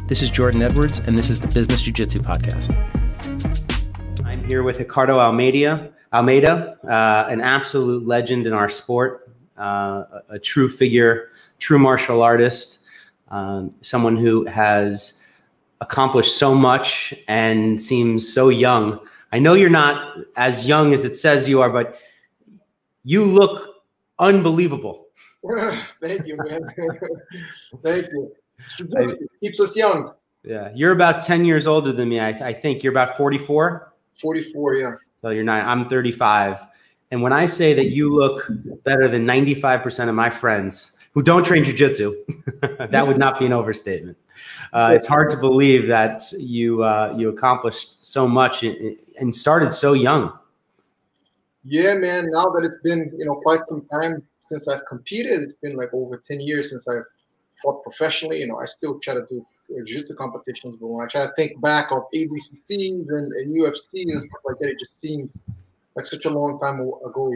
This is Jordan Edwards, and this is the Business Jiu-Jitsu Podcast. I'm here with Ricardo Almeida, an absolute legend in our sport, a true figure, true martial artist, someone who has accomplished so much and seems so young. I know you're not as young as it says you are, but you look unbelievable. Thank you, man. Thank you. Keeps us young. Yeah, you're about 10 years older than me. I think you're about 44. 44, yeah. So you're not. I'm 35. And when I say that you look better than 95% of my friends who don't train jiu-jitsu, that would not be an overstatement. It's hard to believe that you accomplished so much and started so young. Yeah, man. Now that it's been quite some time since I've competed, it's been like over 10 years since I've fought professionally. I still try to do jiu-jitsu competitions, but when I try to think back of ADCCs and UFC and stuff like that, it just seems like such a long time ago,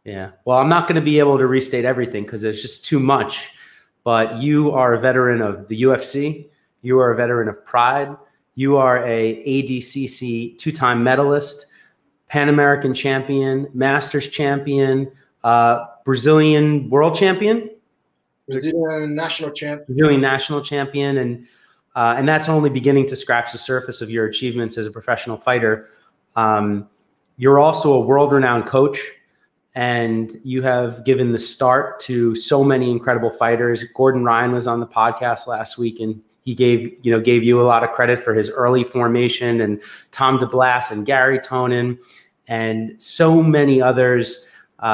Yeah. Well, I'm not going to be able to restate everything because there's just too much. But you are a veteran of the UFC. You are a veteran of Pride. You are a ADCC two-time medalist, Pan American champion, Masters champion, Brazilian world champion. Brazilian national champion. Brazilian national champion, and that's only beginning to scratch the surface of your achievements as a professional fighter. You're also a world-renowned coach, and you have given the start to so many incredible fighters. Gordon Ryan was on the podcast last week, and he gave you a lot of credit for his early formation, and Tom DeBlass and Gary Tonin, and so many others.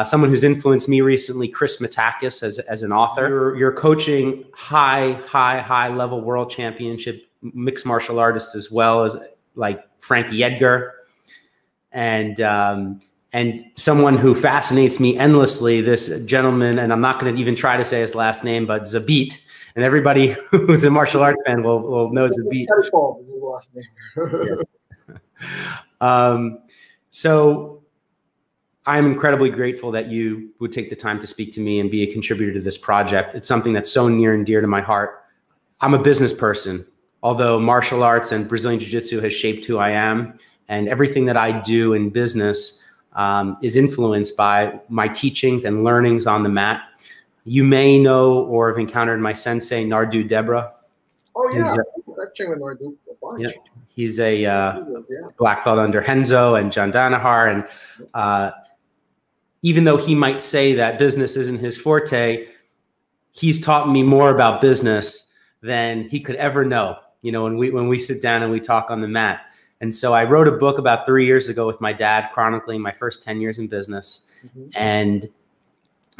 Someone who's influenced me recently, Chris Matakis, as an author. You're coaching high level world championship mixed martial artists as well as like Frankie Edgar, and someone who fascinates me endlessly. This gentleman, and I'm not going to even try to say his last name, but Zabit. And everybody who's a martial arts fan will know Zabit. Is his last name. So I'm incredibly grateful that you would take the time to speak to me and be a contributor to this project. It's something that's so near and dear to my heart. I'm a business person, although martial arts and Brazilian Jiu-Jitsu has shaped who I am, and everything that I do in business is influenced by my teachings and learnings on the mat. You may know or have encountered my sensei, Nardu Debra. Oh, yeah. I've trained with Nardu a bunch. Yeah, he's a black belt under Renzo and John Danahar, and even though he might say that business isn't his forte, he's taught me more about business than he could ever know, when we sit down and we talk on the mat. And so I wrote a book about 3 years ago with my dad chronicling my first 10 years in business. Mm-hmm. And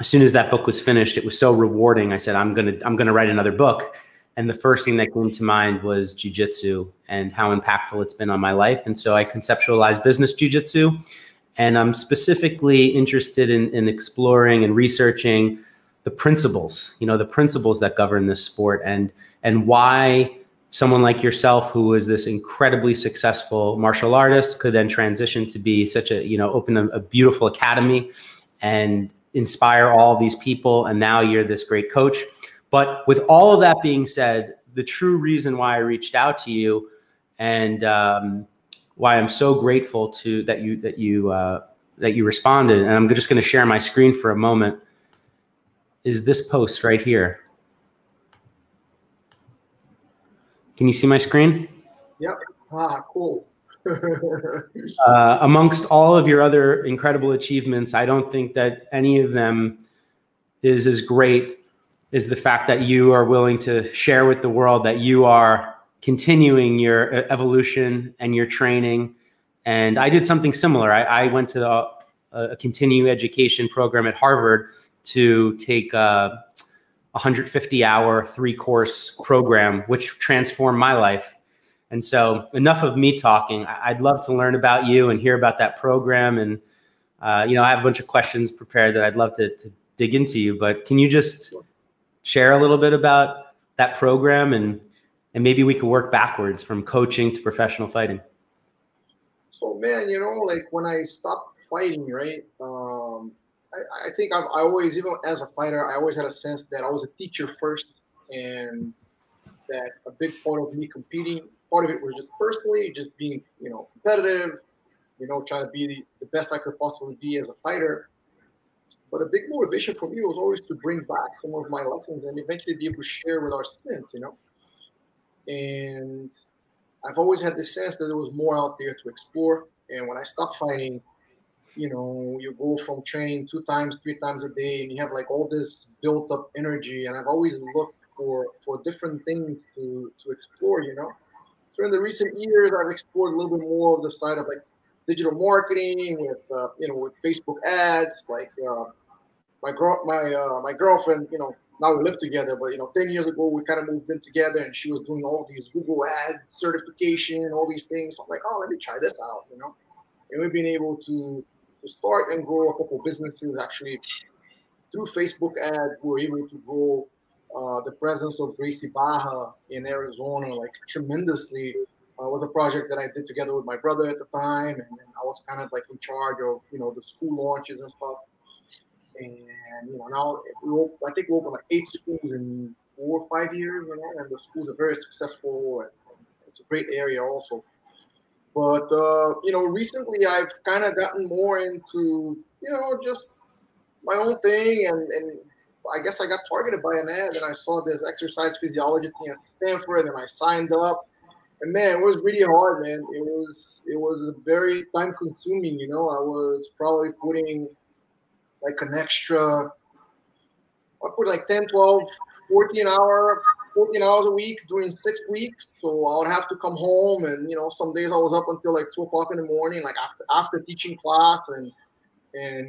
as soon as that book was finished, it was so rewarding. I said, I'm going to write another book. And the first thing that came to mind was jiu-jitsu and how impactful it's been on my life. And so I conceptualized business jiu-jitsu. And I'm specifically interested in exploring and researching the principles, the principles that govern this sport, and why someone like yourself, who is this incredibly successful martial artist, could then transition to be such a, open a beautiful academy and inspire all these people. And now you're this great coach. But with all of that being said, the true reason why I reached out to you and why I'm so grateful that you responded, and I'm just going to share my screen for a moment, is this post right here. Can you see my screen? Yep. Ah, cool. Amongst all of your other incredible achievements, I don't think that any of them is as great as the fact that you are willing to share with the world that you are continuing your evolution and your training. And I did something similar. I went to a continuing education program at Harvard to take a 150-hour 3-course program, which transformed my life. And so enough of me talking. I'd love to learn about you and hear about that program. And, I have a bunch of questions prepared that I'd love to dig into you. But can you just share a little bit about that program, and maybe we can work backwards from coaching to professional fighting? So, man, like when I stopped fighting, right, I think I always, even as a fighter, I always had a sense that I was a teacher first, and that a big part of me competing, part of it was just personally, just being, you know, competitive, you know, trying to be the best I could possibly be as a fighter. But a big motivation for me was always to bring back some of my lessons and eventually be able to share with our students, you know. And I've always had this sense that there was more out there to explore. And when I stopped fighting, you know, you go from training 2 times, 3 times a day, and you have like all this built up energy. And I've always looked for different things to explore, you know. So in the recent years, I've explored a little bit more of the side of like digital marketing with, you know, with Facebook ads. Like my girlfriend, you know, now we live together, but, you know, 10 years ago, we kind of moved in together and she was doing all these Google Ads certification, all these things. So I'm like, oh, let me try this out, you know. And we've been able to start and grow a couple businesses actually through Facebook ads. We were able to grow the presence of Gracie Baja in Arizona like tremendously. Was a project that I did together with my brother at the time, and I was kind of like in charge of, you know, the school launches and stuff. And, you know, now I think we opened like 8 schools in 4 or 5 years, you know, and the schools are very successful, and it's a great area also. But, you know, recently I've kind of gotten more into, you know, just my own thing. And I guess I got targeted by an ad, and I saw this exercise physiology thing at Stanford, and I signed up. And, man, it was really hard, man. It was very time consuming, you know. I was probably putting like an extra, I put like 10, 12, 14 hours a week during 6 weeks. So I would have to come home, and, you know, some days I was up until like 2 o'clock in the morning, like after teaching class and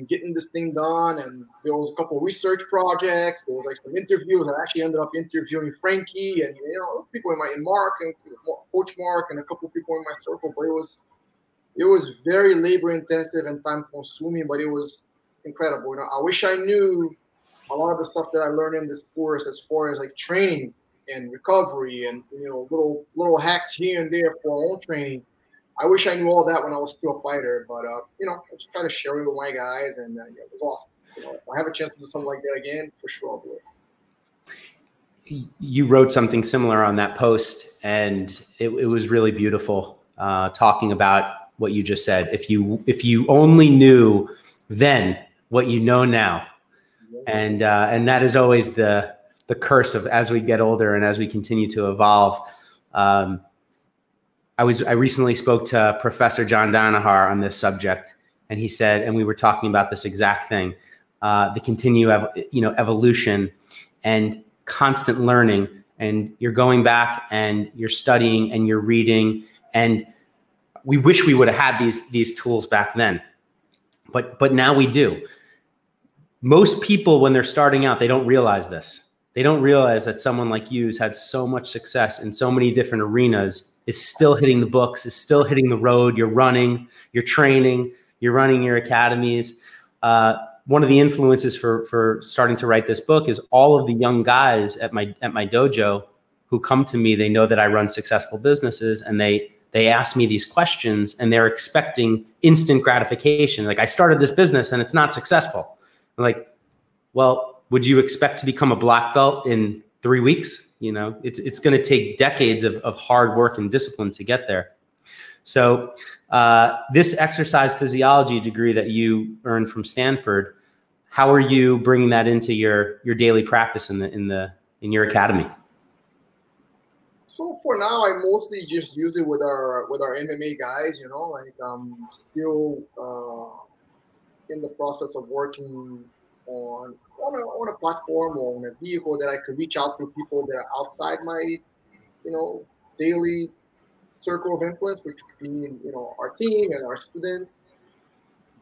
getting this thing done. And there was a couple of research projects. There was like some interviews. I actually ended up interviewing Frankie and, you know, people in Mark and Coach Mark and a couple of people in my circle. But it was very labor intensive and time consuming, but it was incredible. You know, I wish I knew a lot of the stuff that I learned in this course as far as like training and recovery and, you know, little hacks here and there for our own training. I wish I knew all that when I was still a fighter, but, you know, I just try to share it with my guys, and yeah, it was awesome. You know, if I have a chance to do something like that again, for sure I'll do it. You wrote something similar on that post, and it was really beautiful, talking about what you just said. If you only knew then what you know now, and that is always the curse of as we get older and as we continue to evolve. I recently spoke to Professor John Danahar on this subject, and he said, and we were talking about this exact thing, the continued evolution and constant learning, and you're going back and you're studying and you're reading, and we wish we would have had these tools back then, but now we do. Most people, when they're starting out, they don't realize this. They don't realize that someone like you who's had so much success in so many different arenas is still hitting the books, is still hitting the road. You're running, you're training, you're running your academies. One of the influences for starting to write this book is all of the young guys at my dojo who come to me. They know that I run successful businesses, and they ask me these questions, and they're expecting instant gratification. Like, I started this business and it's not successful. I'm like, well, would you expect to become a black belt in 3 weeks? You know, it's going to take decades of hard work and discipline to get there. So this exercise physiology degree that you earned from Stanford, how are you bringing that into your daily practice in your academy? So for now, I mostly just use it with our MMA guys. You know, like I'm still in the process of working on a platform or on a vehicle that I could reach out to people that are outside my, you know, daily circle of influence, which being, you know, our team and our students.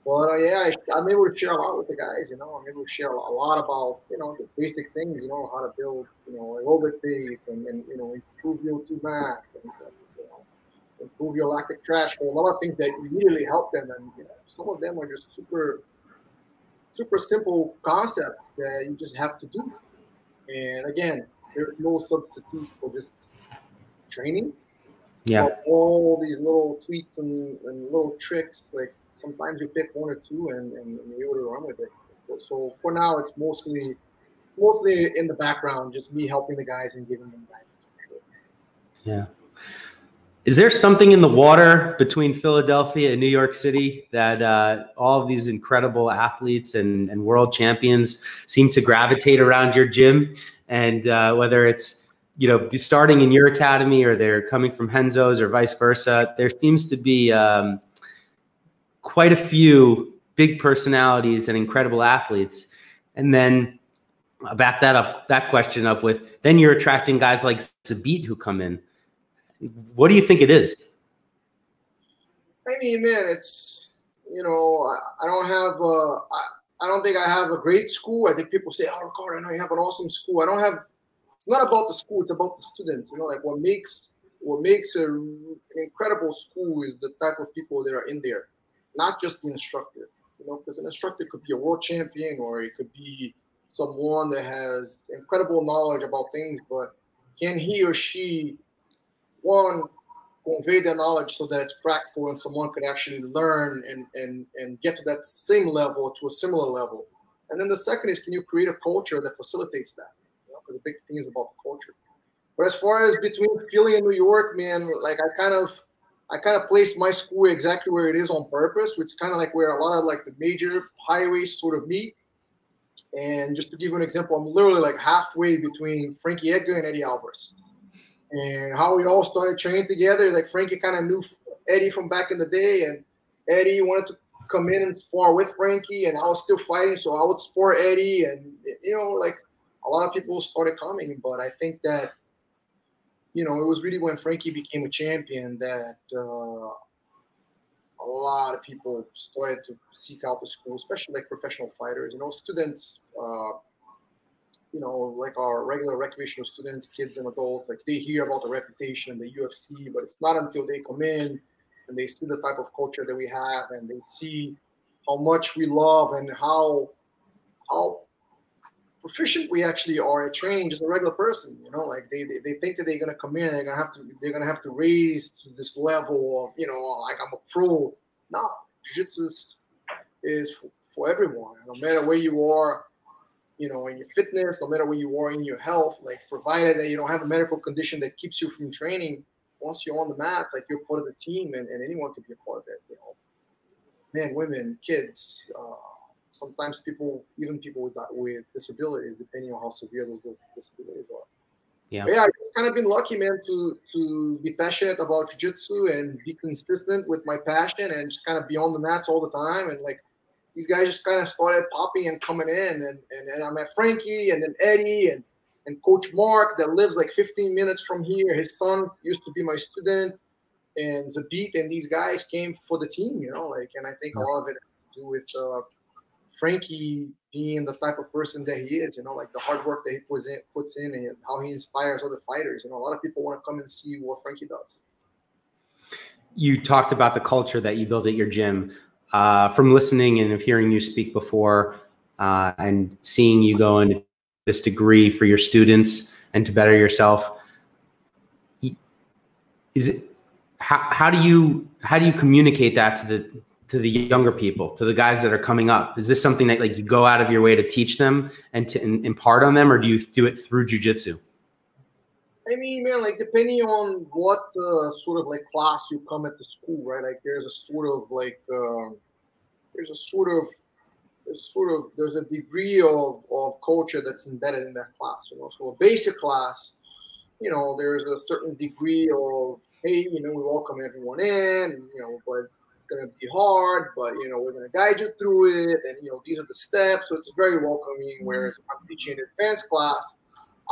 But yeah, I'm able to share a lot with the guys. You know, I'm able to share a lot about, you know, the basic things. You know, how to build, you know, aerobic base and you know, improve your O2 max and, you know, improve your lactic threshold. A lot of things that immediately help them, and, you know, some of them are just super simple concepts that you just have to do. And again, there's no substitute for just training. Yeah. So all these little tweaks and little tricks, like sometimes you pick 1 or 2 and you're able to run with it. So for now, it's mostly in the background, just me helping the guys and giving them guidance. Yeah. Is there something in the water between Philadelphia and New York City that all of these incredible athletes and world champions seem to gravitate around your gym? And whether it's, you know, starting in your academy or they're coming from Renzo's or vice versa, there seems to be quite a few big personalities and incredible athletes. And then back that question up with, then you're attracting guys like Zabit who come in. What do you think it is? I mean, man, it's, you know, I don't have I don't think I have a great school. I think people say, oh, Ricardo, I know you have an awesome school. I don't have, it's not about the school, it's about the students. You know, like what makes an incredible school is the type of people that are in there, not just the instructor. You know, because an instructor could be a world champion or it could be someone that has incredible knowledge about things, but can he or she, one, convey the knowledge so that it's practical and someone could actually learn and get to that same level, to a similar level. And then the second is, can you create a culture that facilitates that? You know, because the big thing is about the culture. But as far as between Philly and New York, man, like I kind of placed my school exactly where it is on purpose, which is kind of like where a lot of like the major highways sort of meet. And just to give you an example, I'm literally like halfway between Frankie Edgar and Eddie Alvarez. And how we all started training together, like Frankie kind of knew Eddie from back in the day, and Eddie wanted to come in and spar with Frankie, and I was still fighting, so I would spar Eddie, and you know, like a lot of people started coming. But I think that, you know, it was really when Frankie became a champion that a lot of people started to seek out the school, especially like professional fighters. You know, students. You know, like our regular recreational students, kids and adults, like they hear about the reputation in the UFC, but it's not until they come in and they see the type of culture that we have and they see how much we love and how proficient we actually are at training just a regular person. You know, like they think that they're gonna come in and they're gonna have to raise to this level of, you know, like I'm a pro. No, jiu-jitsu is for everyone, no matter where you are. You know, in your fitness, no matter where you are in your health, like provided that you don't have a medical condition that keeps you from training, once you're on the mats, like you're part of the team and anyone can be a part of it, you know, men, women, kids, sometimes even people with disabilities, depending on how severe those disabilities are. Yeah. But yeah, I've kind of been lucky, man, to be passionate about jiu-jitsu and be consistent with my passion and just kind of be on the mats all the time. And like, these guys just kind of started popping and coming in, and I met Frankie and then Eddie and Coach Mark that lives like 15 minutes from here. His son used to be my student, and Zabit and these guys came for the team, you know, like, and I think a lot of it has to do with Frankie being the type of person that he is, you know, like the hard work that he puts in and how he inspires other fighters. You know, a lot of people want to come and see what Frankie does. You talked about the culture that you build at your gym. From listening and of hearing you speak before and seeing you go into this degree for your students and to better yourself, is it how do you communicate that to the younger people, to the guys that are coming up? Is this something that like you go out of your way to teach them and to impart on them, or do you do it through jiu-jitsu? I mean, man, like depending on what sort of like class you come at the school, right? Like there's a degree of culture that's embedded in that class, you know. So a basic class, you know, there's a certain degree of, hey, you know, we welcome everyone in, you know, but it's gonna be hard, but you know, we're gonna guide you through it, and you know, these are the steps. So it's very welcoming. Whereas if I'm teaching an advanced class,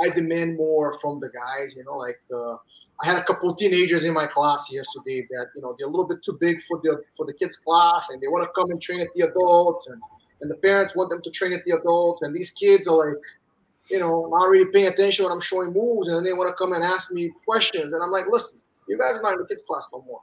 I demand more from the guys, you know, like I had a couple of teenagers in my class yesterday that, you know, they're a little bit too big for the kids' class, and they want to come and train at the adults, and the parents want them to train at the adults, and these kids are like, you know, not really paying attention when I'm showing moves, and then they want to come and ask me questions, and I'm like, listen, you guys are not in the kids' class no more.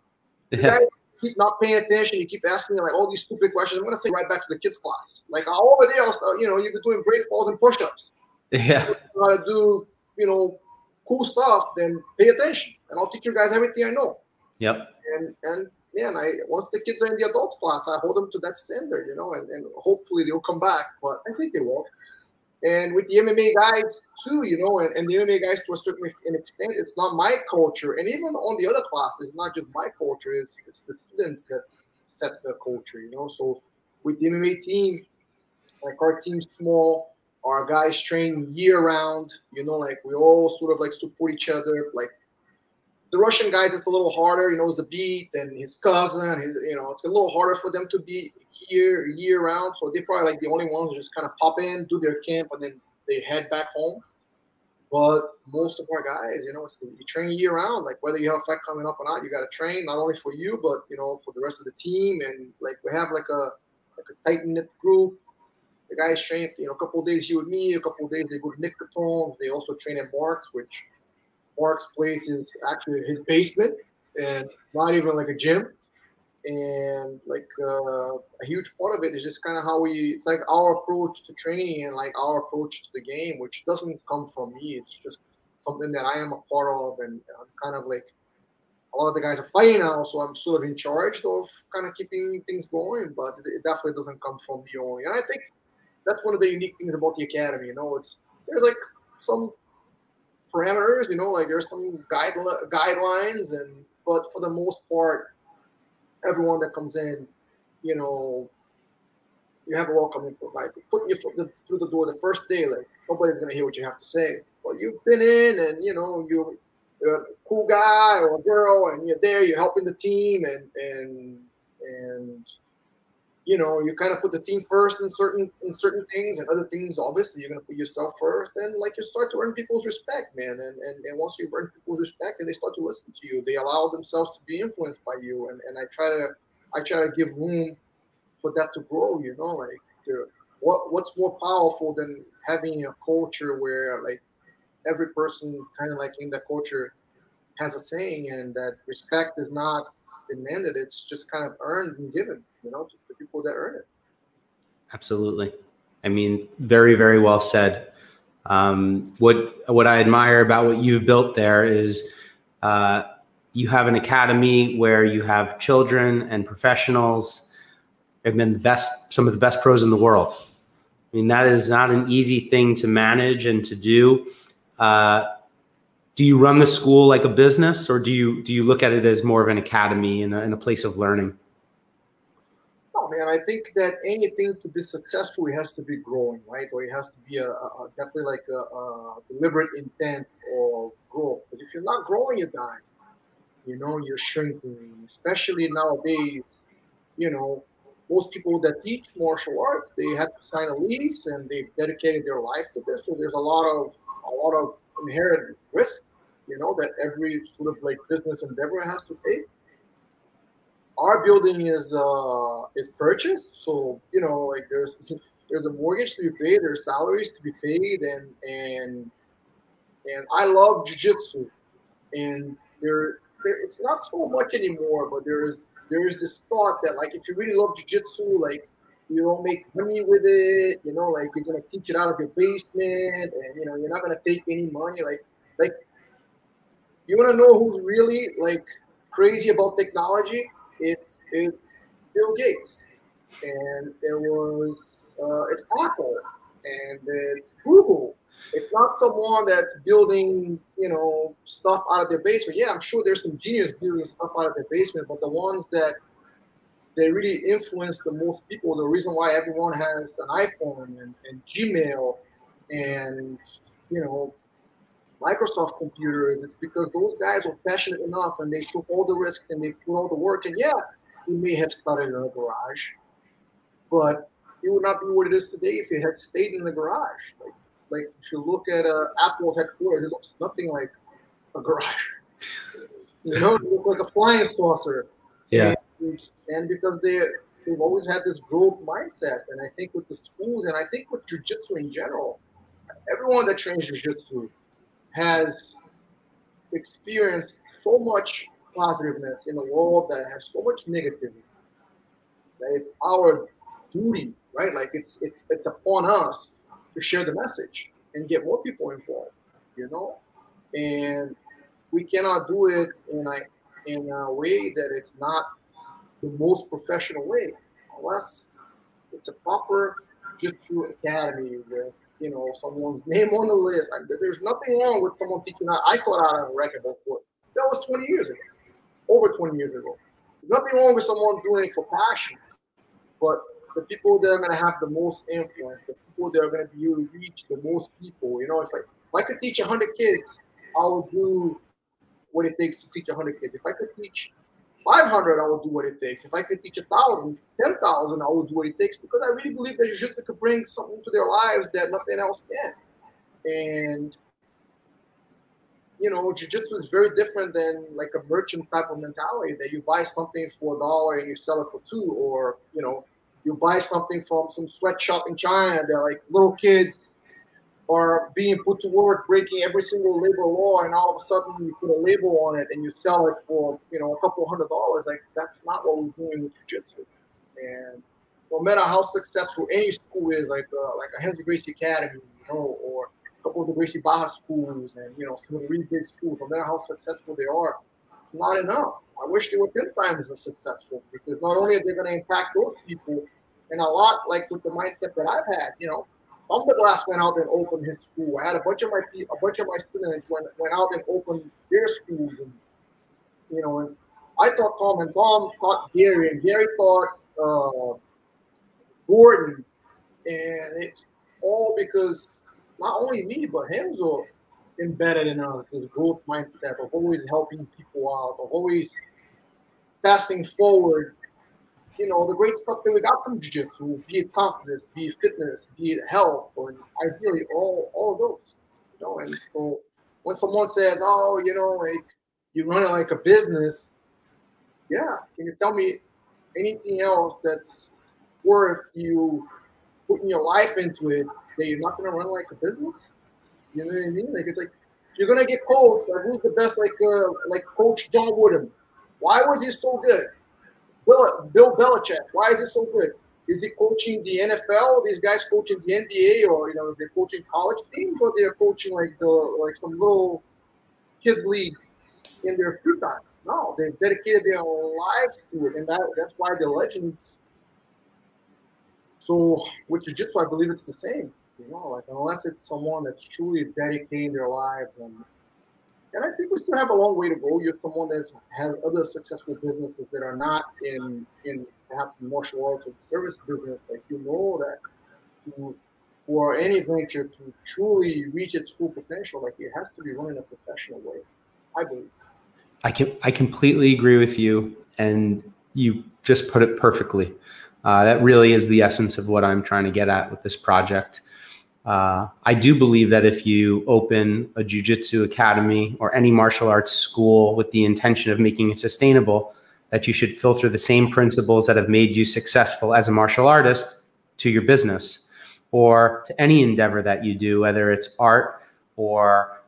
You guys keep not paying attention, you keep asking me like all these stupid questions, I'm going to take right back to the kids' class. Like over there, you know, you've been doing break falls and push-ups. Yeah. If you want to do, you know, cool stuff, then pay attention, and I'll teach you guys everything I know. Yep. And yeah, once the kids are in the adults class, I hold them to that standard, you know, and hopefully they'll come back, but I think they will. And with the MMA guys too, you know, and the MMA guys to a certain extent, it's not my culture. And even on the other classes, it's not just my culture, it's the students that set the culture, you know. So with the MMA team, like our team's small, our guys train year round, you know, like we all sort of like support each other. Like the Russian guys, it's a little harder, you know, Zabit and his cousin, you know, it's a little harder for them to be here year round. So they're probably like the only ones who just kind of pop in, do their camp, and then they head back home. But most of our guys, you know, you train year round. Like whether you have a fight coming up or not, you got to train not only for you, but you know, for the rest of the team. And like we have like a tight knit group. The guys train, you know, a couple of days you with me, a couple of days they go to Nick Catone's. They also train at Mark's, which Mark's place is actually his basement and not even like a gym. And like a huge part of it is just kind of how it's like our approach to training and like our approach to the game, which doesn't come from me. It's just something that I am a part of. And I'm kind of like, a lot of the guys are fighting now, so I'm sort of in charge of kind of keeping things going, but it definitely doesn't come from me only. And I think that's one of the unique things about the academy. You know, there's like some parameters, you know, like there's some guidelines, but for the most part, everyone that comes in, you know, you have a welcoming for life. Putting your foot through the door the first day, like nobody's gonna hear what you have to say. Well, you've been in, and you know you're a cool guy or a girl, and you're there, you're helping the team, and you know, you kind of put the team first in certain things, and other things, obviously, you're going to put yourself first. And like you start to earn people's respect, man. And once you earn people's respect, and they start to listen to you, they allow themselves to be influenced by you. And I try to give room for that to grow. You know, like what's more powerful than having a culture where like every person kind of like in the culture has a saying, and that respect is not demanded, it's just kind of earned and given, you know, to the people that earn it. Absolutely. I mean, very, very well said. What I admire about what you've built there is you have an academy where you have children and professionals, and then some of the best pros in the world. I mean, that is not an easy thing to manage and to do. Do you run the school like a business, or do you look at it as more of an academy and a place of learning? Oh man, I think that anything to be successful, it has to be growing, right? Or it has to be definitely like a deliberate intent or growth. But if you're not growing, you're dying. You know, you're shrinking. Especially nowadays, you know, most people that teach martial arts, they have to sign a lease and they've dedicated their life to this. So there's a lot of inherent risk, you know, that every sort of like business endeavor has to take. Our building is purchased, so you know, like there's a mortgage to be paid, there's salaries to be paid, and I love jiu-jitsu, and there it's not so much anymore, but there is this thought that like if you really love jiu-jitsu, like you don't make money with it, you know, like you're gonna teach it out of your basement, and you know you're not gonna take any money, like you wanna know who's really like crazy about technology? It's Bill Gates, and it's Apple, and it's Google. It's not someone that's building, you know, stuff out of their basement. Yeah, I'm sure there's some genius building stuff out of their basement, but the ones that they really influence the most people, the reason why everyone has an iPhone and Gmail and, you know, Microsoft computers, it's because those guys were passionate enough and they took all the risks and they put all the work. And yeah, we may have started in a garage, but it would not be what it is today if it had stayed in the garage. Like if you look at Apple's headquarters, it looks nothing like a garage. You know, it looks like a flying saucer. Yeah. And because they've always had this growth mindset, and I think with the schools, and I think with jiu-jitsu in general, everyone that trains jiu-jitsu has experienced so much positiveness in a world that has so much negativity that it's our duty, right? Like it's upon us to share the message and get more people involved, you know? And we cannot do it in a way that it's not the most professional way, unless it's a proper jiu-jitsu academy with you know, someone's name on the list. There's nothing wrong with someone teaching out. I taught out of a racquetball court. That was 20 years ago, over 20 years ago. There's nothing wrong with someone doing it for passion, but the people that are going to have the most influence, the people that are going to be able to reach the most people, you know, if I could teach 100 kids, I would do what it takes to teach 100 kids. If I could teach 500, I would do what it takes. If I could teach 1,000, 10,000, I would do what it takes, because I really believe that jiu-jitsu could bring something to their lives that nothing else can. And, you know, jiu-jitsu is very different than like a merchant type of mentality that you buy something for $1 and you sell it for $2, or, you know, you buy something from some sweatshop in China that like little kids are being put to work breaking every single labor law, and all of a sudden you put a label on it and you sell it for, you know, a couple $100. Like, that's not what we're doing with jiu-jitsu. And no matter how successful any school is, like a Renzo Gracie Academy, you know, or a couple of the Gracie Baja schools, and, you know, some of the really big schools, no matter how successful they are, it's not enough. I wish they were 10 times as successful, because not only are they going to impact those people, and a lot like with the mindset that I've had, you know, Tom Glass went out and opened his school. I had a bunch of my students went out and opened their schools, and, you know, and I taught Tom, and Tom taught Gary, and Gary taught Gordon, and it's all because not only me but Renzo embedded in us this growth mindset of always helping people out, of always passing forward, you know, the great stuff that we got from jiu-jitsu, be it confidence, be it fitness, be it health, and ideally all of those, you know. And so when someone says, oh, you know, like, you run it like a business, yeah, can you tell me anything else that's worth you putting your life into it that you're not going to run like a business? You know what I mean? Like, it's like, you're going to get coached, like, who's the best, like Coach John Wooden. Why was he so good? Bill Belichick, why is it so good? Is he coaching the NFL? These guys coaching the NBA, or, you know, they're coaching college teams, or they're coaching like some little kids league in their free time? No, they've dedicated their lives to it, and that's why they're legends. So with jiu-jitsu, I believe it's the same. You know, like, unless it's someone that's truly dedicating their lives, and I think we still have a long way to go. You're someone that has other successful businesses that are not in perhaps the martial arts or the service business. Like, you know that for any venture to truly reach its full potential, like, it has to be run in a professional way, I believe. I completely agree with you, and you just put it perfectly. That really is the essence of what I'm trying to get at with this project. I do believe that if you open a jiu-jitsu academy or any martial arts school with the intention of making it sustainable, that you should filter the same principles that have made you successful as a martial artist to your business, or to any endeavor that you do, whether it's art or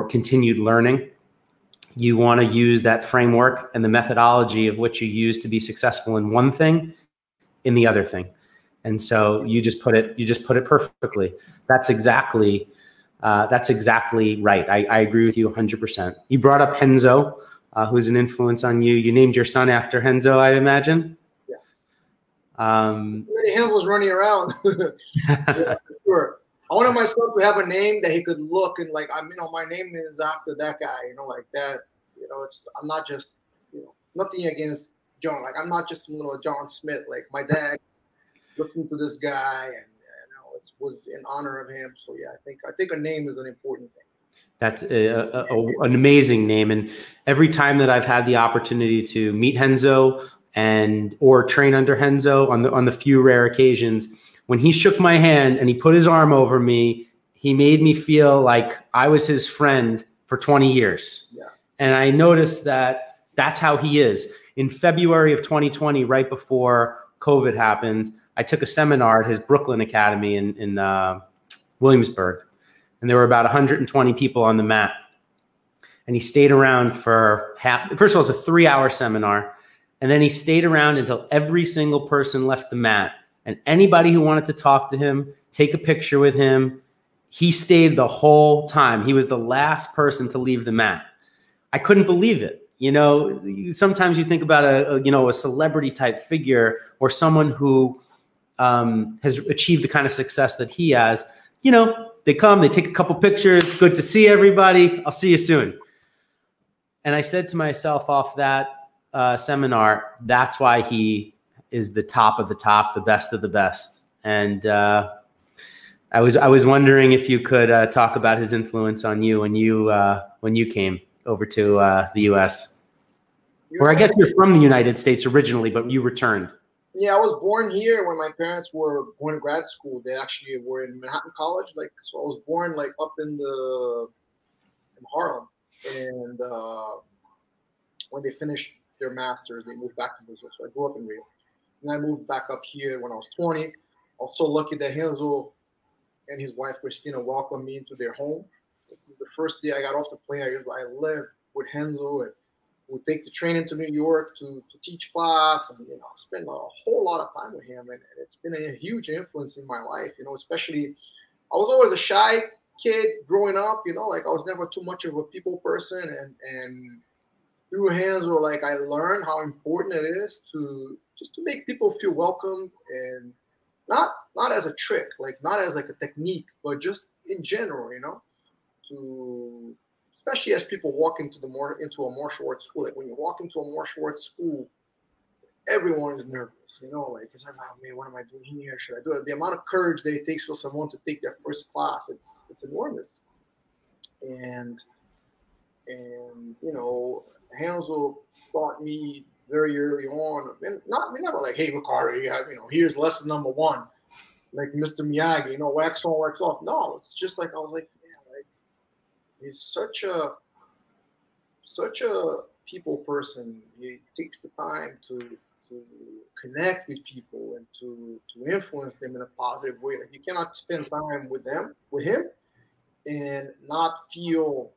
continued learning. You want to use that framework and the methodology of which you use to be successful in one thing in the other thing. And so you just put it perfectly. That's exactly right. I agree with you 100%. You brought up Renzo, who's an influence on you. You named your son after Renzo, I imagine. Yes. Renzo was running around. Yeah, for sure. I wanted my son to have a name that he could look and, like, you know, my name is after that guy, you know, like that. You know, I'm not just, you know, nothing against John. Like, I'm not just some little John Smith. Like, my dad listened to this guy, and, you know, it was in honor of him. So yeah, I think a name is an important thing. That's an amazing name. And every time that I've had the opportunity to meet Renzo or train under Renzo on the few rare occasions, when he shook my hand and he put his arm over me, he made me feel like I was his friend for 20 years. Yes. And I noticed that that's how he is. In February of 2020, right before COVID happened, I took a seminar at his Brooklyn Academy in Williamsburg, and there were about 120 people on the mat. And he stayed around for first of all, it was a 3-hour seminar. And then he stayed around until every single person left the mat. And anybody who wanted to talk to him, take a picture with him, he stayed the whole time. He was the last person to leave the mat. I couldn't believe it. You know, sometimes you think about a celebrity type figure or someone who has achieved the kind of success that he has. you know, they come, they take a couple pictures. Good to see everybody. I'll see you soon. And I said to myself off that seminar, that's why he is the top of the top, the best of the best. And I was wondering if you could talk about his influence on you when you came over to the U.S. Or I guess you're from the United States originally, but you returned. Yeah, I was born here when my parents were going to grad school. They actually were in Manhattan College. Like, so I was born like up in Harlem. And when they finished their masters, they moved back to Brazil. So I grew up in Rio. And I moved back up here when I was 20. I was so lucky that Renzo and his wife, Christina, welcomed me into their home. The first day I got off the plane, I lived with Renzo and would take the train into New York to teach class, and spend a whole lot of time with him, and it's been a huge influence in my life. Especially I was always a shy kid growing up. Like I was never too much of a people person, and through Renzo, like I learned how important it is to make people feel welcome, and not as a trick, like not as like a technique, but just in general, to. Especially as people walk into a martial arts school. Like when you walk into a martial arts school, everyone is nervous, like it's like, oh man, what am I doing here? Should I do it? The amount of courage that it takes for someone to take their first class, it's enormous. And Renzo taught me very early on, and never like, hey Ricardo, you have, here's lesson number 1, like Mr. Miyagi, wax on, wax off. No, it's just like I was like, he's such a people person. He takes the time to connect with people and to influence them in a positive way. Like you cannot spend time with him, and not feel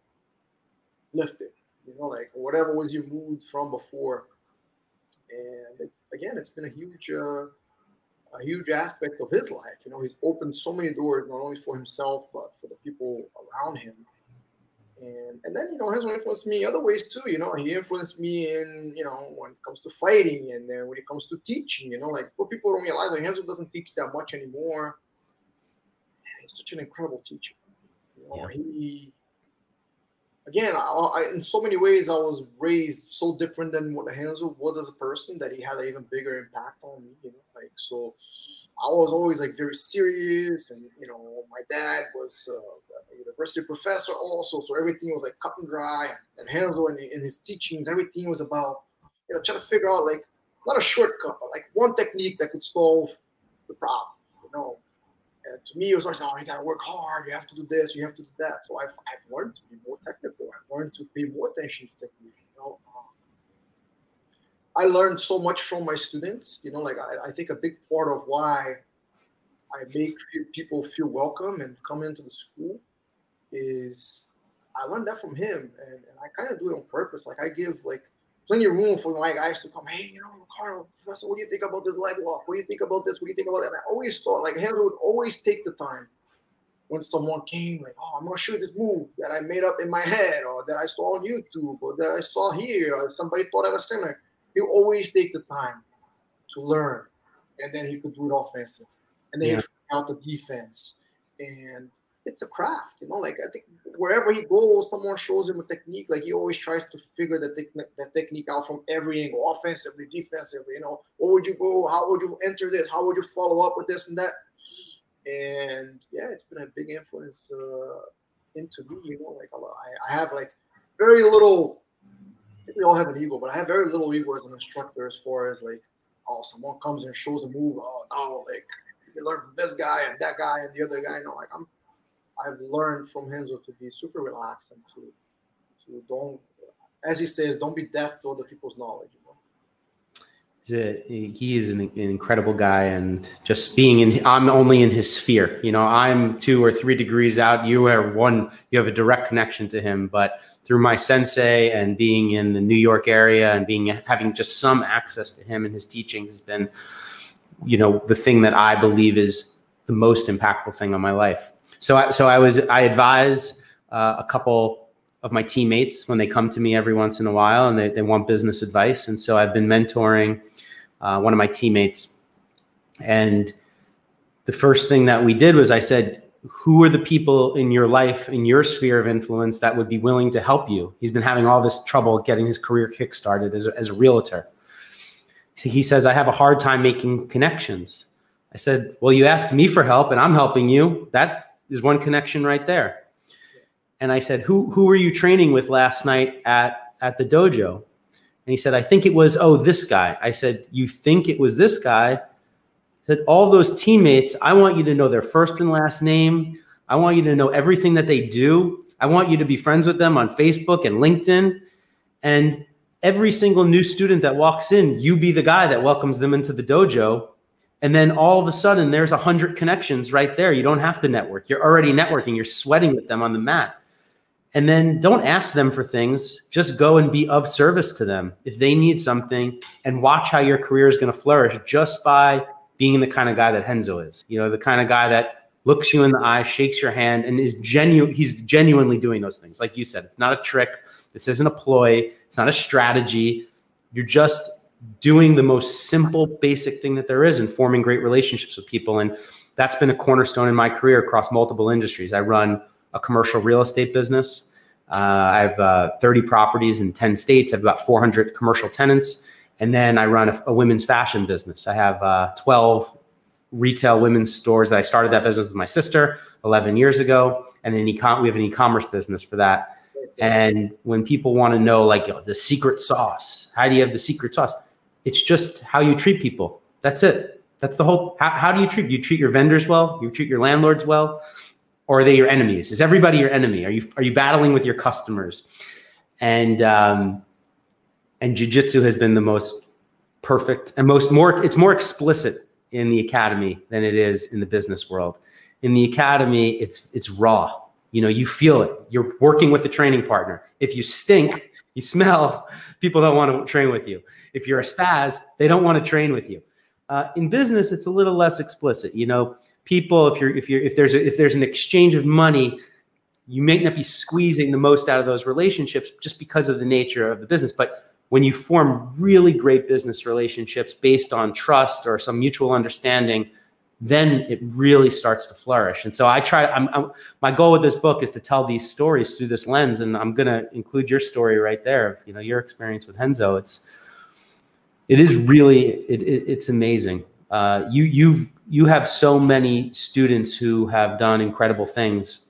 lifted. Like whatever was your mood from before. And it's been a huge aspect of his life. He's opened so many doors, not only for himself but for the people around him. And then, Renzo influenced me in other ways too. He influenced me in, when it comes to fighting, and then when it comes to teaching, like what people don't realize, like Renzo doesn't teach that much anymore. He's such an incredible teacher. He, again, I in so many ways, I was raised so different than what Renzo was as a person that he had an even bigger impact on me, so I was always like very serious, and my dad was a university professor also, so everything was like cut and dry. And Renzo in his teachings, everything was about trying to figure out like not a shortcut, but like one technique that could solve the problem. And to me, it was like, oh, you gotta work hard, you have to do this, you have to do that. So I've learned to be more technical. I've learned to pay more attention to technique. I learned so much from my students. Like I think a big part of why I make people feel welcome and come into the school is I learned that from him, and I kind of do it on purpose. Like I give like plenty of room for my guys to come. Hey, Ricardo, Professor, what do you think about this leg lock? What do you think about this? What do you think about that? And I always thought like Renzo would always take the time when someone came, like, oh, I'm gonna show you this move that I made up in my head, or that I saw on YouTube, or that I saw here, or somebody taught at a seminar. He'll always take the time to learn, and then he could do it offensive, and then he'll figure out the defense. And it's a craft, like I think wherever he goes, someone shows him a technique, like he always tries to figure that technique out from every angle, offensively, defensively, what would you go, how would you enter this, how would you follow up with this and that. And it's been a big influence into me, like I have like very little, I think we all have an ego, but I have very little ego as an instructor as far as like, oh, someone comes and shows a move, oh no, like you learn from this guy and that guy and the other guy. Like I've learned from Renzo to be super relaxed and to don't, as he says, don't be deaf to other people's knowledge. He is an incredible guy, and just being I'm only in his sphere. I'm 2 or 3 degrees out. You are one. You have a direct connection to him, but through my sensei and being in the New York area and having just some access to him and his teachings has been, the thing that I believe is the most impactful thing on my life. So I advise a couple of my teammates when they come to me every once in a while and they want business advice. And so I've been mentoring one of my teammates. And the first thing that we did was I said, who are the people in your life, in your sphere of influence, that would be willing to help you? He's been having all this trouble getting his career kickstarted as a realtor. He says, I have a hard time making connections. I said, well, you asked me for help and I'm helping you. That is one connection right there. And I said, who were you training with last night at the dojo? And he said, I think it was, this guy. I said, you think it was this guy? I said, all those teammates, I want you to know their first and last name. I want you to know everything that they do. I want you to be friends with them on Facebook and LinkedIn. And every single new student that walks in, you be the guy that welcomes them into the dojo. And then all of a sudden there's 100 connections right there. You don't have to network. You're already networking. You're sweating with them on the mat. And then don't ask them for things. Just go and be of service to them if they need something, and watch how your career is going to flourish just by being the kind of guy that Renzo is. You know, the kind of guy that looks you in the eye, shakes your hand, and is genuine. He's genuinely doing those things. Like you said, it's not a trick. This isn't a ploy. It's not a strategy. You're just doing the most simple, basic thing that there is, and forming great relationships with people. And that's been a cornerstone in my career across multiple industries. I run a commercial real estate business. I have 30 properties in 10 states. I have about 400 commercial tenants. And then I run a women's fashion business. I have 12 retail women's stores. I started that business with my sister 11 years ago. And we have an e-commerce business for that. And when people want to know, like, the secret sauce, how do you have the secret sauce? It's just how you treat people. That's it. That's the whole, how do you treat? You treat your vendors well? You treat your landlords well? Or are they your enemies? Is everybody your enemy? Are you battling with your customers? And jiu-jitsu has been the most perfect and it's more explicit in the academy than it is in the business world. In the academy, it's raw. You know, you feel it. You're working with a training partner. If you stink, you smell, people don't want to train with you. If you're a spaz, they don't want to train with you. In business, it's a little less explicit. You know, people, if there's an exchange of money, you may not be squeezing the most out of those relationships just because of the nature of the business. But when you form really great business relationships based on trust or some mutual understanding, then it really starts to flourish. And so my goal with this book is to tell these stories through this lens. And I'm going to include your story right there. You know, your experience with Renzo. It's amazing. You have so many students who have done incredible things.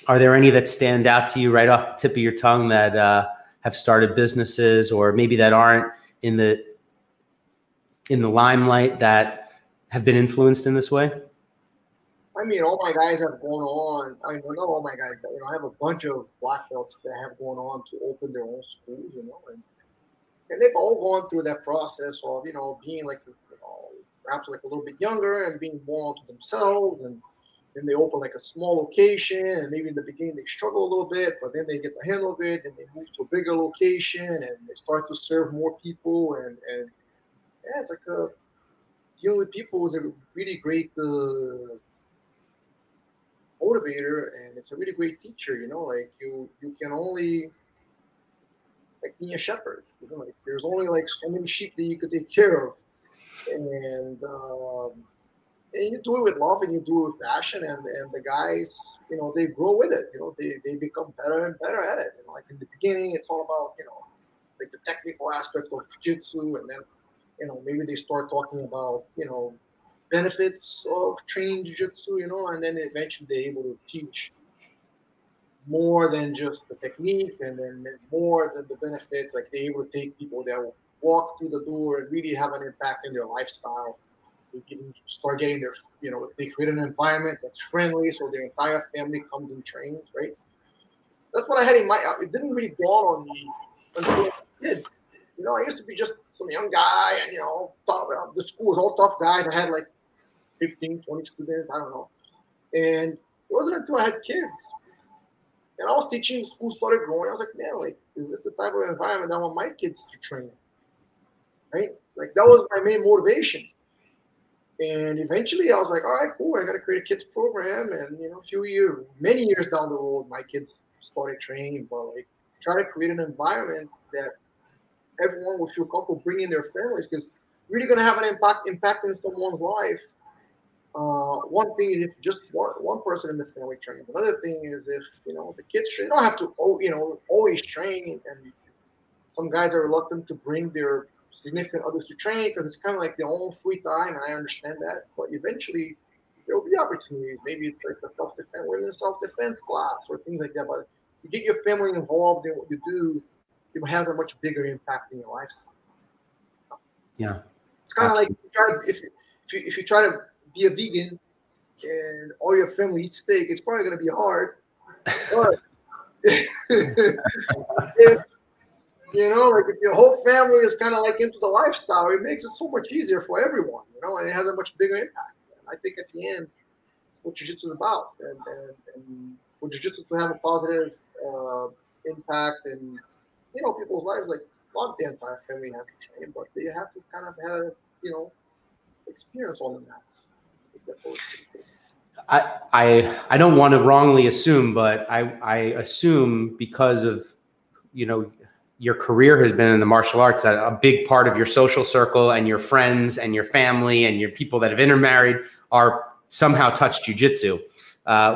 Are there any that stand out to you right off the tip of your tongue that have started businesses, or maybe that aren't in the limelight, that have been influenced in this way? I mean, all my guys have gone on. I mean, well, not all my guys, but, you know, I have a bunch of black belts that have gone on to open their own schools, you know, and they've all gone through that process of, you know, being like, you know, perhaps like a little bit younger and being more onto themselves, and then they open like a small location, and maybe in the beginning they struggle a little bit, but then they get the handle of it, and they move to a bigger location, and they start to serve more people, and yeah, it's like dealing with people is a really great motivator, and it's a really great teacher. You know, like you can only, like, being a shepherd. You know, like there's only like so many sheep that you could take care of, and you do it with love, and you do it with passion, and the guys, you know, they grow with it. You know, they become better and better at it. You know, like in the beginning, it's all about, you know, like the technical aspect of jiu-jitsu, and then, you know, maybe they start talking about, you know, benefits of training jiu-jitsu, you know, and then eventually they're able to teach more than just the technique, and then more than the benefits. Like they're able to take people that will walk through the door and really have an impact in their lifestyle. They even start getting their, you know, they create an environment that's friendly, so their entire family comes and trains, right? That's what I had in mind. It didn't really dawn on me until I was a kid. You know, I used to be just some young guy, and, you know, the school was all tough guys. I had like 15, 20 students, I don't know. And it wasn't until I had kids, and I was teaching, the school started growing. I was like, man, like, is this the type of environment I want my kids to train? Right? Like, that was my main motivation. And eventually I was like, all right, cool, I got to create a kids program. And, you know, many years down the road, my kids started training, but like, try to create an environment that everyone will feel comfortable bringing their families, because really going to have an impact in someone's life One thing is if just one person in the family trains. Another thing is if, you know, the kids train. You don't have to, you know, always train. And some guys are reluctant to bring their significant others to train because it's kind of like their own free time, and I understand that. But eventually, there will be opportunities. Maybe it's like a self-defense, women's self-defense class or things like that. But you get your family involved in what you do, it has a much bigger impact in your lifestyle. Yeah, it's kind of like if you try to be a vegan and all your family eats steak, it's probably going to be hard. But if you know, like if your whole family is kind of like into the lifestyle, it makes it so much easier for everyone, you know, and it has a much bigger impact. And I think at the end, it's what jiu-jitsu is about. And for jiu-jitsu to have a positive impact in, you know, people's lives, like not the entire family has to train, but they have to kind of have, you know, experience on the mats. I don't want to wrongly assume, but I assume because of, you know, your career has been in the martial arts, that a big part of your social circle and your friends and your family and your people that have intermarried are somehow touched jiu-jitsu.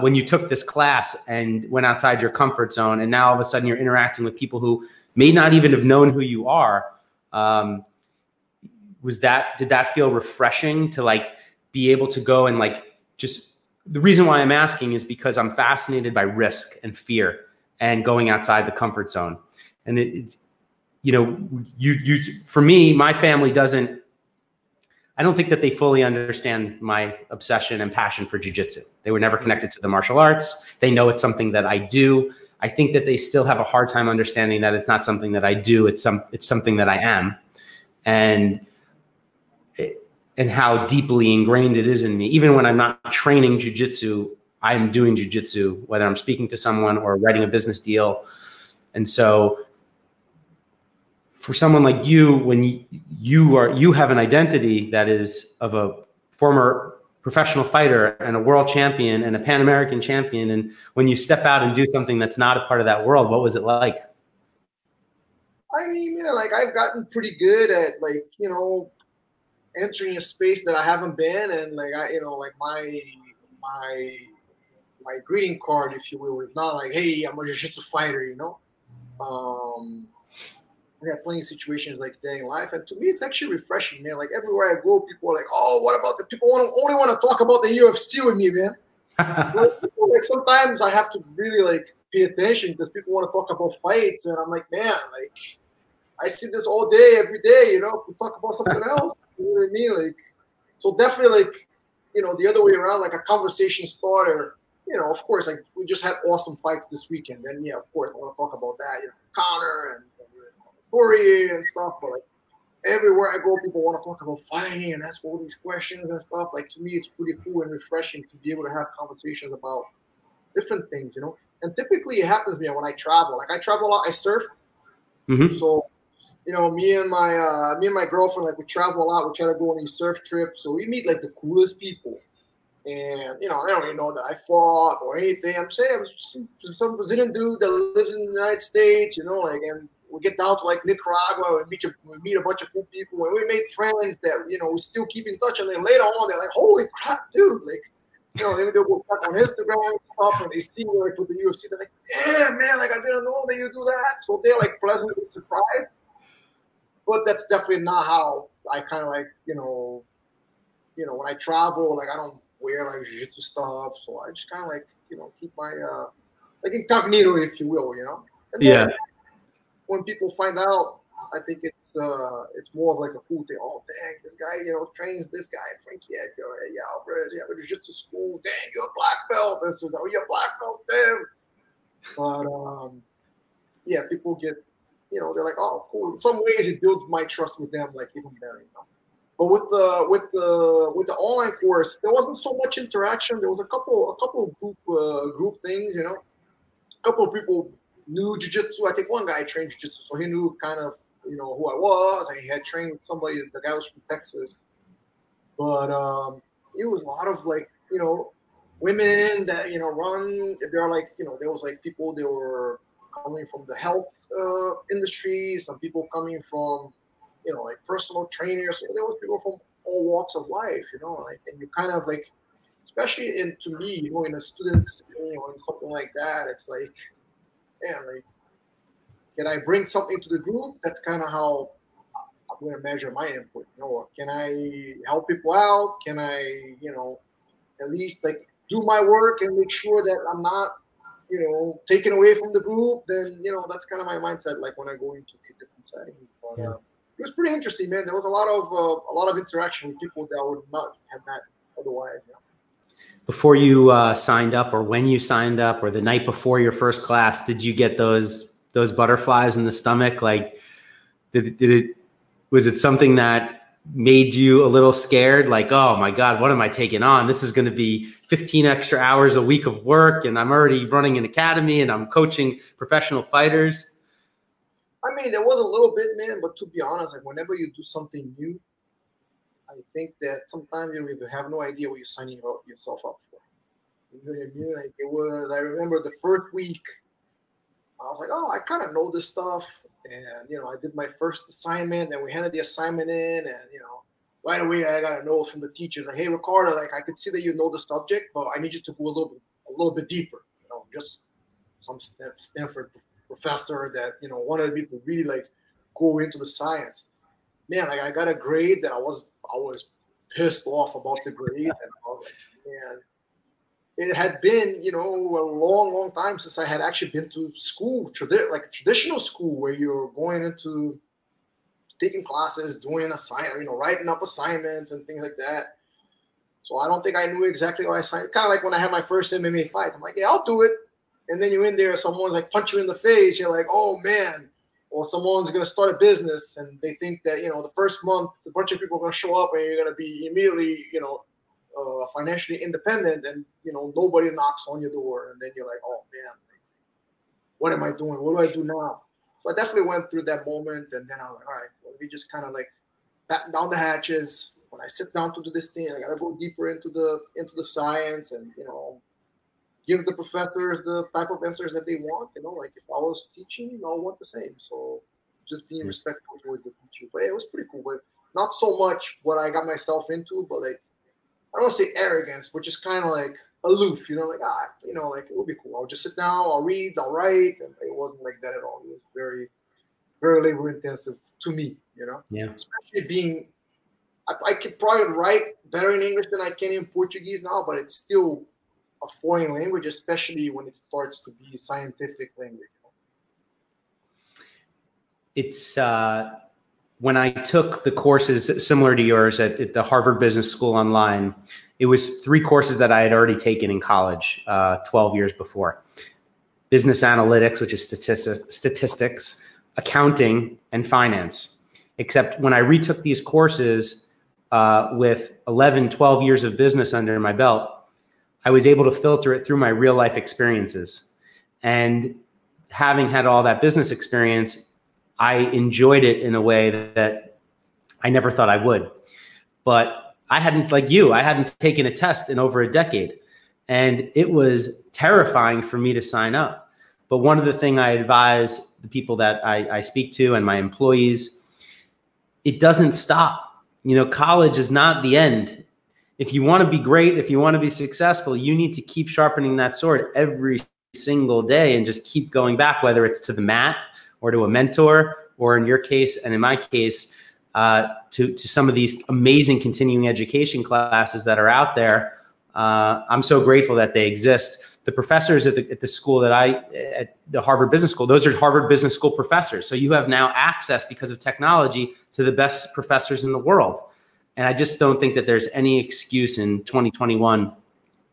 When you took this class and went outside your comfort zone, and now all of a sudden you're interacting with people who may not even have known who you are, did that feel refreshing to like be able to go and like just, the reason why I'm asking is because I'm fascinated by risk and fear and going outside the comfort zone. And it's, you know, for me, my family doesn't, I don't think that they fully understand my obsession and passion for jiu-jitsu. They were never connected to the martial arts. They know it's something that I do. I think that they still have a hard time understanding that it's not something that I do. It's something that I am. And how deeply ingrained it is in me. Even when I'm not training jiu-jitsu, I'm doing jiu-jitsu, whether I'm speaking to someone or writing a business deal. And so for someone like you, when you have an identity that is of a former professional fighter and a world champion and a Pan American champion, and when you step out and do something that's not a part of that world, what was it like? I mean, yeah, like I've gotten pretty good at, like, you know, entering a space that I haven't been, and like you know, like my greeting card, if you will, is not like, hey, I'm a jiu-jitsu fighter, you know. I got plenty of situations like that in life, and to me, it's actually refreshing, man. Like everywhere I go, people are like, "Oh, what about the people only want to talk about the UFC with me, man?" Like sometimes I have to really like pay attention because people want to talk about fights, and I'm like, man, like I see this all day, every day, you know. We talk about something else, you know what I mean? Like, so definitely, like, you know, the other way around, like a conversation starter. You know, of course, like we just had awesome fights this weekend, and yeah, of course, I want to talk about that. You know, Connor and Poirier and stuff, but like everywhere I go, people want to talk about fighting and ask all these questions and stuff. Like to me, it's pretty cool and refreshing to be able to have conversations about different things, you know. And typically, it happens to me when I travel. Like I travel a lot. I surf, so you know, me and my girlfriend, like we travel a lot. We try to go on these surf trips, so we meet like the coolest people. And you know, I don't even know that I fought or anything. I'm saying I was just some Brazilian dude that lives in the United States, you know, like and. We get down to like Nicaragua, we meet a bunch of cool people, and we made friends that, you know, we still keep in touch. And then later on, they're like, "Holy crap, dude!" Like, you know, they'll go back on Instagram and stuff, and they see me like with the UFC. They're like, "Yeah, man, like I didn't know that you do that." So they're like pleasantly surprised. But that's definitely not how I kind of like, you know, when I travel, like I don't wear like jiu-jitsu stuff, so I just kind of like, you know, keep my like incognito, if you will, you know. And then, when people find out, I think it's more of like a cool thing. Oh, dang, this guy, you know, trains this guy, Frankie Edgar, yeah, Alvarez, yeah, jiu-jitsu school. Dang, you're a black belt. This is, oh, you're a black belt, damn. But yeah, people get, you know, they're like, oh, cool. In some ways, it builds my trust with them, like even better, you know. But with the online course, there wasn't so much interaction. There was a couple group things, you know, a couple of people knew jiu-jitsu. I think one guy trained jiu-jitsu, so he knew kind of, you know, who I was, and he had trained with somebody. The guy was from Texas, but it was a lot of like, you know, women that, you know, run. They're like, you know, there was like people, they were coming from the health industry, some people coming from, you know, like personal trainers. So there was people from all walks of life, you know, like, and you kind of like especially to me, you know, in a student setting or something like that, it's like, man, like, can I bring something to the group? That's kind of how I'm going to measure my input. You know, or can I help people out? Can I, you know, at least like do my work and make sure that I'm not, you know, taken away from the group? Then, you know, that's kind of my mindset. Like when I go into the different settings. But, it was pretty interesting, man. There was a lot of interaction with people that would not have met otherwise. You know? Before you signed up, or when you signed up, or the night before your first class, did you get those butterflies in the stomach? Like, was it something that made you a little scared? Like, oh my God, what am I taking on? This is going to be 15 extra hours a week of work, and I'm already running an academy, and I'm coaching professional fighters. I mean, there was a little bit, man, but to be honest, like whenever you do something new, I think that sometimes you have no idea what you're signing yourself up for. You know what I mean? Like it was, I remember the first week, I was like, oh, I kind of know this stuff. And, you know, I did my first assignment, and we handed the assignment in, and, you know, right away I got a note from the teachers like, hey, Ricardo, like I could see that you know the subject, but I need you to go a little bit deeper. You know, just some Stanford professor that, you know, wanted me to really like go into the science. Man, like I got a grade that I was pissed off about the grade, and I was like, man, it had been, you know, a long time since I had actually been to school, like traditional school, where you're going into taking classes, doing assignments, you know, writing up assignments and things like that. So I don't think I knew exactly what I signed. Kind of like when I had my first MMA fight, I'm like, yeah, I'll do it. And then you're in there, someone's like punch you in the face. You're like, oh man. Or someone's going to start a business, and they think that, you know, the first month, a bunch of people are going to show up, and you're going to be immediately, you know, financially independent, and, you know, nobody knocks on your door. And then you're like, oh man, what am I doing? What do I do now? So I definitely went through that moment. And then I was like, all right, well, let me just kind of like batten down the hatches. When I sit down to do this thing, I got to go deeper into the science, and, you know, give the professors the type of answers that they want. You know, like if I was teaching, you know, I want the same. So just being respectful towards the teacher. But it was pretty cool. But not so much what I got myself into, but like, I don't want to say arrogance, but just kind of like aloof, you know, like, you know, like it would be cool. I'll just sit down, I'll read, I'll write. And it wasn't like that at all. It was very, very labor intensive to me, you know? Yeah. Especially being, I could probably write better in English than I can in Portuguese now, but it's still a foreign language, especially when it starts to be scientific language. It's when I took the courses similar to yours at the Harvard Business School online, it was 3 courses that I had already taken in college 12 years before. Business analytics, which is statistics, accounting, and finance. Except when I retook these courses with 11, 12 years of business under my belt, I was able to filter it through my real life experiences. And having had all that business experience, I enjoyed it in a way that I never thought I would. But I hadn't, like you, I hadn't taken a test in over a decade. And it was terrifying for me to sign up. But one of the things I advise the people that I speak to and my employees, it doesn't stop. You know, college is not the end. If you want to be great, if you want to be successful, you need to keep sharpening that sword every single day and just keep going back, whether it's to the mat or to a mentor, or in your case, and in my case, to some of these amazing continuing education classes that are out there. I'm so grateful that they exist. The professors at the school that at the Harvard Business School, those are Harvard Business School professors. So you have now access, because of technology, to the best professors in the world. And I just don't think that there's any excuse in 2021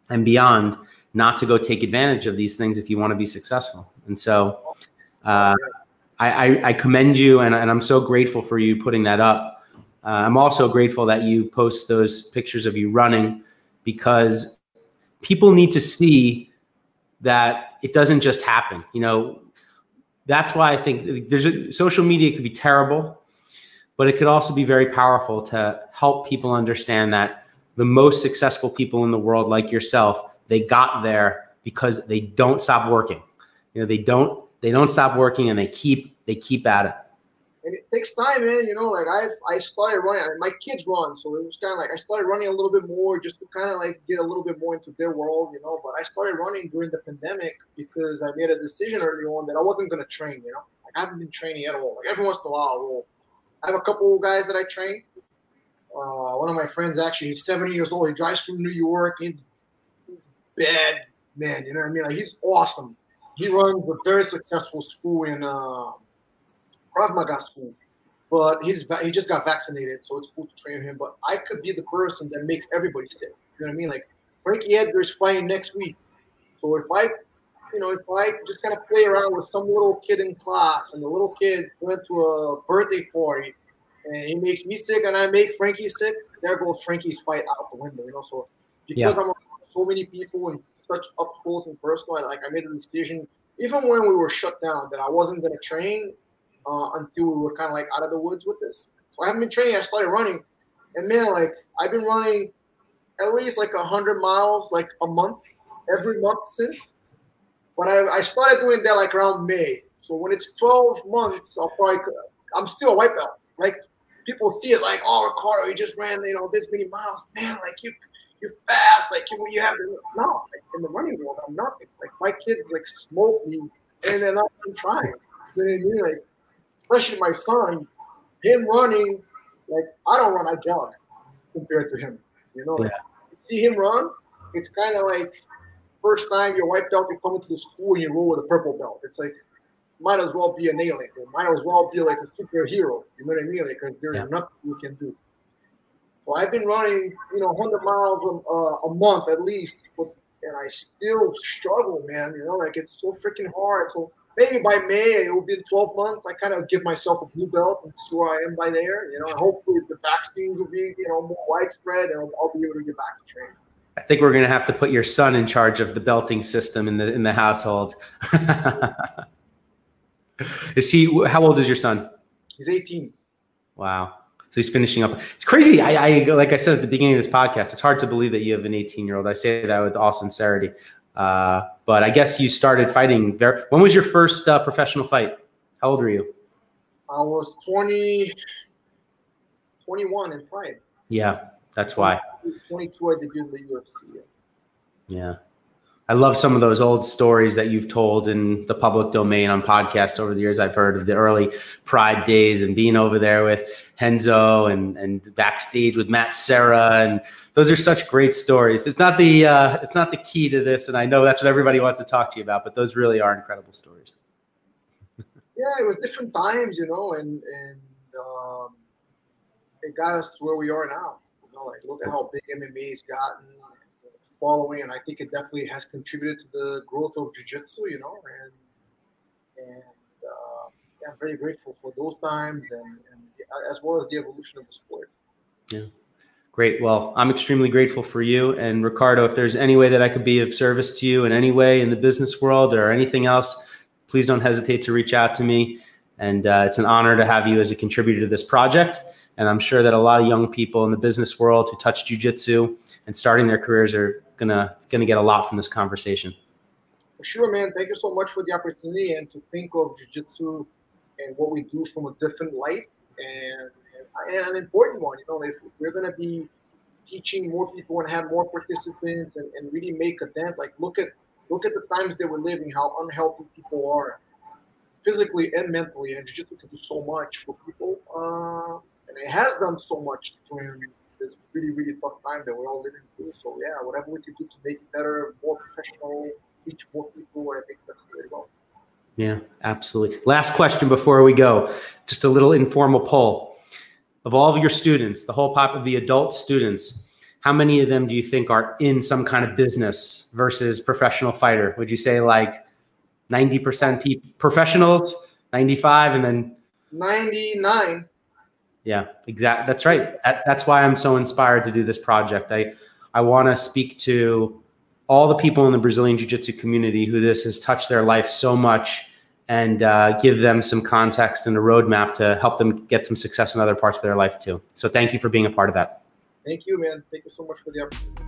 and beyond not to go take advantage of these things if you want to be successful. And so I commend you, and I'm so grateful for you putting that up. I'm also grateful that you post those pictures of you running, because people need to see that it doesn't just happen. You know, that's why I think social media could be terrible, but it could also be very powerful to help people understand that the most successful people in the world, like yourself, they got there because they don't stop working. You know, they don't stop working, and they keep at it. And it takes time, man. You know, like I started running. My kids run, so it was kind of like I started running a little bit more just to kind of like get a little bit more into their world, you know. But I started running during the pandemic because I made a decision early on that I wasn't going to train, you know. Like, I haven't been training at all. Like every once in a while, I have a couple of guys that I train. One of my friends, actually, he's 70 years old. He drives from New York. He's bad, man. You know what I mean? Like, he's awesome. He runs a very successful school in Krav Maga school, but he just got vaccinated, so it's cool to train him. But I could be the person that makes everybody sick. You know what I mean? Like Frankie Edgar is fighting next week, so if I just kind of play around with some little kid in class, and the little kid went to a birthday party, and he makes me sick, and I make Frankie sick, there goes Frankie's fight out the window. You know, so because I'm around so many people and such up close and personal, I made the decision, even when we were shut down, that I wasn't going to train until we were kind of like out of the woods with this. So I haven't been training. I started running, and man, like I've been running at least like 100 miles like a month, every month since. But I started doing that like around May. So when it's 12 months, I'm still a white belt. Like people see it like, oh, Ricardo, you just ran, you know, this many miles, man. Like you're fast. Like you have to, no. Like, in the running world, I'm nothing. Like my kids like smoke me, and they're not even trying. You know what I mean? Like, especially my son, him running, like I don't run, I jog compared to him. You know, like, you see him run, it's kind of like first time you're white belt, you come into the school and you roll with a purple belt. It's like, might as well be an alien. It might as well be like a superhero. You know what I mean? Because there's nothing you can do. So I've been running, you know, 100 miles a month at least, and I still struggle, man. You know, like it's so freaking hard. So maybe by May, it will be 12 months. I kind of give myself a blue belt and see where I am by there. You know, and hopefully the vaccines will be, you know, more widespread, and I'll be able to get back to training. I think we're going to have to put your son in charge of the belting system in the household. How old is your son? He's 18. Wow. So he's finishing up. It's crazy. I like I said at the beginning of this podcast, it's hard to believe that you have an 18-year-old. I say that with all sincerity. But I guess you started fighting there. When was your first professional fight? How old were you? I was 21 in Pride. Yeah, that's why. 22, I debuted in the UFC. Yeah. I love some of those old stories that you've told in the public domain on podcasts over the years. I've heard of the early Pride days and being over there with Renzo and backstage with Matt Serra, and those are such great stories. It's not the key to this, and I know that's what everybody wants to talk to you about, but those really are incredible stories. Yeah, it was different times, you know, and it got us to where we are now. You know, like look at how big MMA's gotten. Following, and I think it definitely has contributed to the growth of jiu-jitsu, you know, and I'm very grateful for those times and as well as the evolution of the sport. Yeah, great. Well, I'm extremely grateful for you. And Ricardo, if there's any way that I could be of service to you in any way in the business world or anything else, please don't hesitate to reach out to me. And it's an honor to have you as a contributor to this project. And I'm sure that a lot of young people in the business world who touch jiu-jitsu and starting their careers are gonna get a lot from this conversation. For sure, man. Thank you so much for the opportunity and to think of jiu-jitsu and what we do from a different light and an important one. You know, if we're gonna be teaching more people and have more participants and really make a dent, like look at the times that we're living, how unhealthy people are, physically and mentally, and jiu-jitsu can do so much for people, and it has done so much during this really, really tough time that we're all living through. So yeah, whatever we can do to make it better, more professional, teach more people, I think that's the way to go. Yeah, absolutely. Last question before we go, just a little informal poll. Of all of your students, the whole pop of the adult students, how many of them do you think are in some kind of business versus professional fighter? Would you say like 90% professionals, 95, and then 99? Yeah, exactly. That's right. That's why I'm so inspired to do this project. I want to speak to all the people in the Brazilian Jiu-Jitsu community who this has touched their life so much and give them some context and a roadmap to help them get some success in other parts of their life too. So thank you for being a part of that. Thank you, man. Thank you so much for the opportunity.